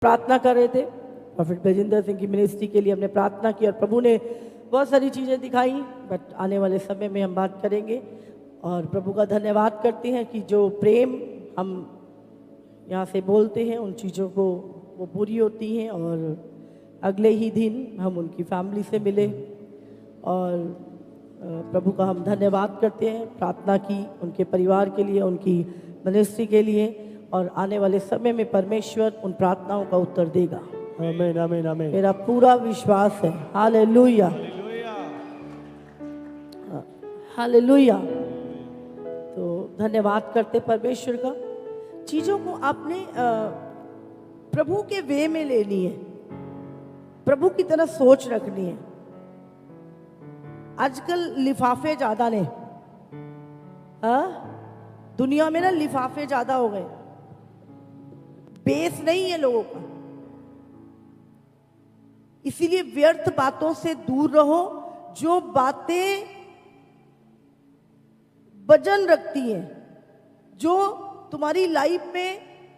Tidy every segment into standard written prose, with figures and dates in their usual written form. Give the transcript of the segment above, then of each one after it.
प्रार्थना कर रहे थे, प्रॉफिट बलजिंदर सिंह की मिनिस्ट्री के लिए हमने प्रार्थना की और प्रभु ने बहुत सारी चीज़ें दिखाई, बट आने वाले समय में हम बात करेंगे। और प्रभु का धन्यवाद करते हैं कि जो प्रेम हम यहाँ से बोलते हैं उन चीज़ों को वो पूरी होती हैं। और अगले ही दिन हम उनकी फैमिली से मिले और प्रभु का हम धन्यवाद करते हैं, प्रार्थना की उनके परिवार के लिए, उनकी मिनिस्ट्री के लिए, और आने वाले समय में परमेश्वर उन प्रार्थनाओं का उत्तर देगा। आमीन आमीन आमीन। मेरा पूरा विश्वास है। Hallelujah hallelujah. तो धन्यवाद करते परमेश्वर का। चीज़ों को आपने प्रभु के वे में लेनी है, प्रभु की तरह सोच रखनी है। आजकल लिफाफे ज्यादा ने, दुनिया में ना लिफाफे ज्यादा हो गए, बेस नहीं है लोगों का। इसीलिए व्यर्थ बातों से दूर रहो, जो बातें वजन रखती हैं, जो तुम्हारी लाइफ में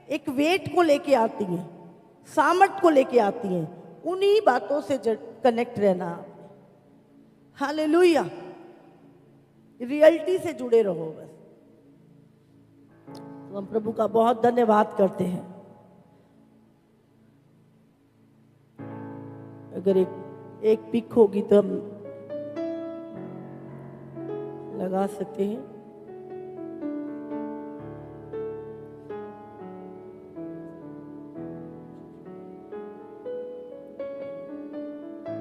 एक वेट को लेके आती हैं, सामर्थ को लेके आती हैं, उन्हीं बातों से कनेक्ट रहना। हालेलुया। रियलिटी से जुड़े रहो बस। तो हम प्रभु का बहुत धन्यवाद करते हैं। अगर एक पिक होगी तो हम लगा सकते हैं।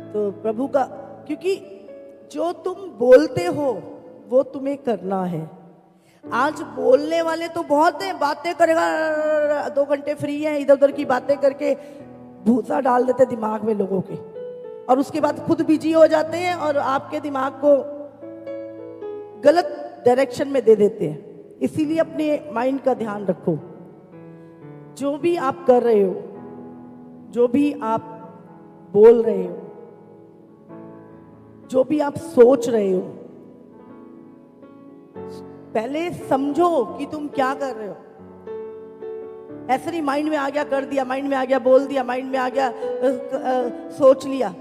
तो प्रभु का, क्योंकि जो तुम बोलते हो वो तुम्हें करना है। आज बोलने वाले तो बहुत हैं, बातें करेगा, 2 घंटे फ्री हैं, इधर उधर की बातें करके भूसा डाल देते दिमाग में लोगों के, और उसके बाद खुद बिजी हो जाते हैं और आपके दिमाग को गलत डायरेक्शन में दे देते हैं। इसीलिए अपने माइंड का ध्यान रखो। जो भी आप कर रहे हो, जो भी आप बोल रहे हो, जो भी आप सोच रहे हो, पहले समझो कि तुम क्या कर रहे हो। ऐसे नहीं माइंड में आ गया कर दिया, माइंड में आ गया बोल दिया, माइंड में आ गया सोच लिया।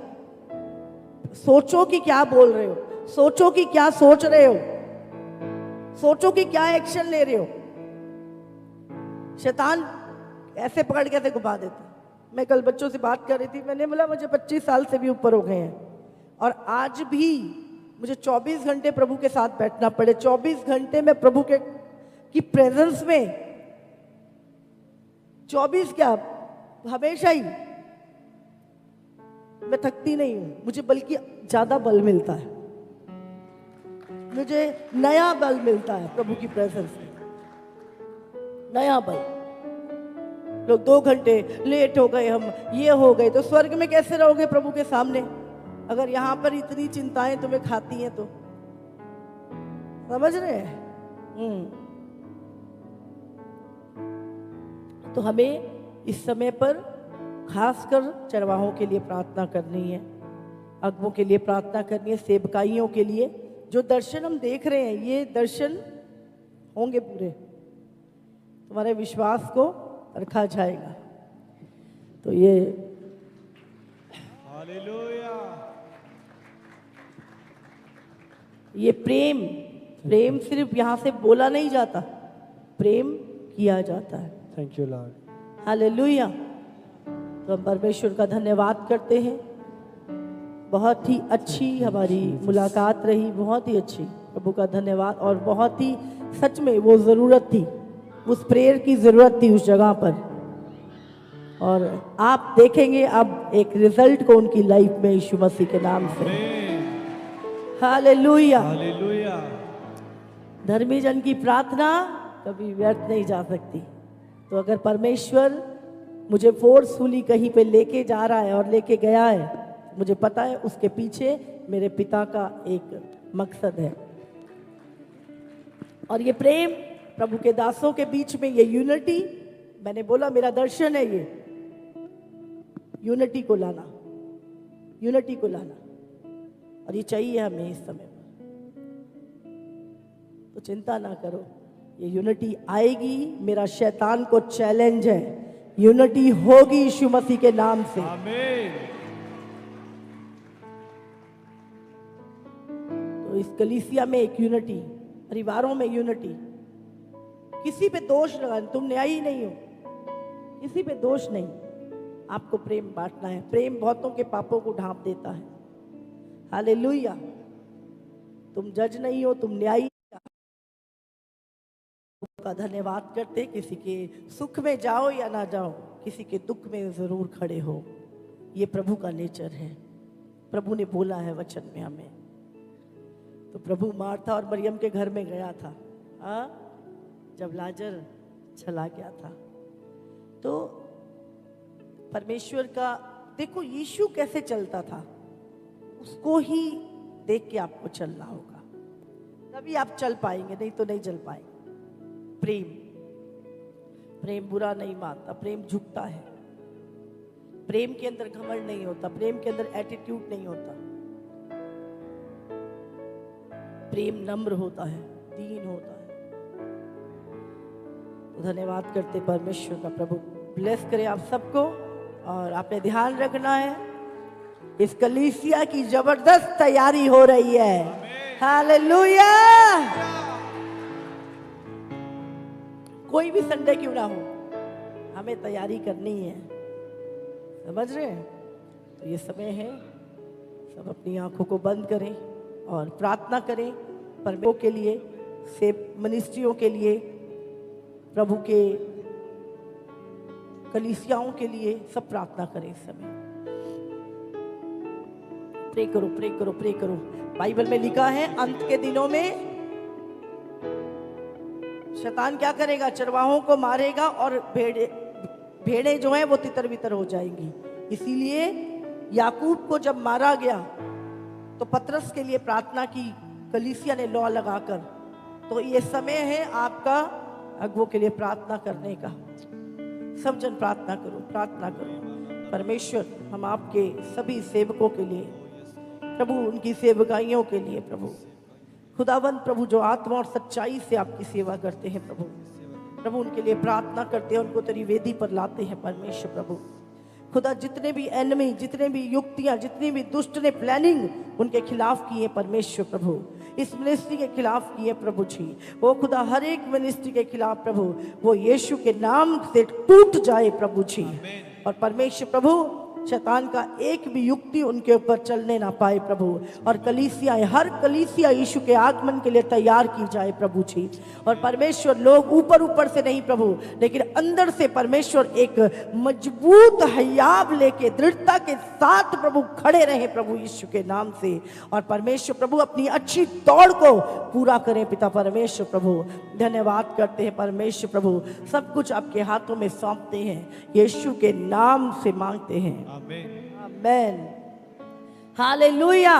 सोचो कि क्या बोल रहे हो, सोचो कि क्या सोच रहे हो, सोचो कि क्या एक्शन ले रहे हो। शैतान ऐसे पकड़ के ऐसे घुमा देता। मैं कल बच्चों से बात कर रही थी, मैंने बोला मुझे 25 साल से भी ऊपर हो गए हैं और आज भी मुझे 24 घंटे प्रभु के साथ बैठना पड़े। 24 घंटे में प्रभु की प्रेजेंस में, 24 क्या हमेशा ही मैं थकती नहीं हूं, मुझे बल्कि ज्यादा बल मिलता है, मुझे नया बल मिलता है प्रभु की प्रेजेंस में, नया बल। लोग 2 घंटे लेट हो गए, हम ये हो गए, तो स्वर्ग में कैसे रहोगे प्रभु के सामने अगर यहां पर इतनी चिंताएं तुम्हें खाती हैं? तो समझ रहे हैं? तो हमें इस समय पर खासकर चरवाहों के लिए प्रार्थना करनी है, अगुवों के लिए प्रार्थना करनी है, सेवकाइयों के लिए। जो दर्शन हम देख रहे हैं, ये दर्शन होंगे पूरे, तुम्हारे विश्वास को रखा जाएगा। तो ये हालेलुया। ये प्रेम सिर्फ यहाँ से बोला नहीं जाता, प्रेम किया जाता है। Thank you Lord. हालेलुया। तो हम परमेश्वर का धन्यवाद करते हैं। बहुत ही अच्छी हमारी मुलाकात रही, बहुत ही अच्छी। प्रभु का धन्यवाद। और बहुत ही सच में वो ज़रूरत थी, उस प्रेयर की ज़रूरत थी उस जगह पर। और आप देखेंगे अब एक रिजल्ट को उनकी लाइफ में यीशु मसीह के नाम से। Hallelujah hallelujah. धर्मी जन की प्रार्थना कभी व्यर्थ नहीं जा सकती। तो अगर परमेश्वर मुझे फोर्सफुली कहीं पे लेके जा रहा है और लेके गया है, मुझे पता है उसके पीछे मेरे पिता का एक मकसद है। और ये प्रेम प्रभु के दासों के बीच में, ये यूनिटी, मैंने बोला मेरा दर्शन है ये यूनिटी को लाना, यूनिटी को लाना। और ये चाहिए हमें इस समय पर। तो चिंता ना करो, ये यूनिटी आएगी। मेरा शैतान को चैलेंज है यूनिटी होगी यीशु मसीह के नाम से। आमीन। तो इस कलीसिया में एक यूनिटी, परिवारों में यूनिटी, किसी पे दोष लगा, तुम न्यायी नहीं हो, किसी पे दोष नहीं, आपको प्रेम बांटना है। प्रेम बहुतों के पापों को ढांप देता है। हालेलुया। तुम जज नहीं हो, तुम न्यायी का धन्यवाद करते। किसी के सुख में जाओ या ना जाओ, किसी के दुख में जरूर खड़े हो। ये प्रभु का नेचर है, प्रभु ने बोला है वचन में हमें। तो प्रभु मार्था और मरियम के घर में गया था, जब लाजर चला गया था। तो परमेश्वर का देखो यीशु कैसे चलता था, उसको ही देख के आपको चलना होगा, तभी आप चल पाएंगे, नहीं तो नहीं चल पाएंगे। प्रेम, प्रेम बुरा नहीं मानता, प्रेम झुकता है, प्रेम के अंदर घमंड नहीं होता, प्रेम के अंदर एटीट्यूड नहीं होता, प्रेम नम्र होता है, दीन होता है। तो धन्यवाद करते परमेश्वर का। प्रभु ब्लेस करे आप सबको। और आपने ध्यान रखना है, इस कलीसिया की जबरदस्त तैयारी हो रही है। हालेलुया। कोई भी संडे क्यों ना हो, हमें तैयारी करनी है, समझ रहे हैं? तो ये समय है, सब अपनी आंखों को बंद करें और प्रार्थना करें परमेश्वर के लिए, सेव मिनिस्ट्रियों के लिए, प्रभु के कलीसियाओं के लिए, सब प्रार्थना करें इस समय। प्रे करो, प्रे करो, प्रे करो। बाइबल में लिखा है अंत के दिनों में शैतान क्या करेगा? चरवाहों को मारेगा और भेड़ें जो हैं वो तितर बितर हो जाएंगी। इसीलिए याकूब को जब मारा गया तो पतरस के लिए प्रार्थना की कलीसिया ने लौ लगाकर। तो ये समय है आपका अगुवों के लिए प्रार्थना करने का। सब जन प्रार्थना करो, प्रार्थना करो। परमेश्वर हम आपके सभी सेवकों के लिए, प्रभु उनकी सेवकाइयों के लिए, प्रभु खुदावंद प्रभु जो आत्मा और सच्चाई से आपकी सेवा करते हैं, प्रभु उनके लिए प्रार्थना करते हैं, उनको तेरी वेदी पर लाते हैं। परमेश्वर प्रभु खुदा, जितने भी एनिमी, जितने भी युक्तियां, जितनी भी दुष्ट ने प्लानिंग उनके खिलाफ की है परमेश्वर प्रभु, इस मिनिस्ट्री के खिलाफ की है प्रभु जी, वो खुदा हर एक मिनिस्ट्री के खिलाफ प्रभु वो यीशु के नाम से टूट जाए प्रभु जी। और परमेश्वर प्रभु शैतान का एक भी युक्ति उनके ऊपर चलने ना पाए प्रभु। और कलीसिया, हर कलीसिया यीशु के आगमन के लिए तैयार की जाए प्रभु जी। और परमेश्वर लोग ऊपर ऊपर से नहीं प्रभु, लेकिन अंदर से परमेश्वर एक मजबूत हयाब लेके दृढ़ता के साथ प्रभु खड़े रहे प्रभु यीशु के नाम से। और परमेश्वर प्रभु अपनी अच्छी दौड़ को पूरा करें पिता परमेश्वर प्रभु। धन्यवाद करते हैं परमेश्वर प्रभु, सब कुछ आपके हाथों में सौंपते हैं, यीशु के नाम से मांगते हैं। आमेन। हालेलुया।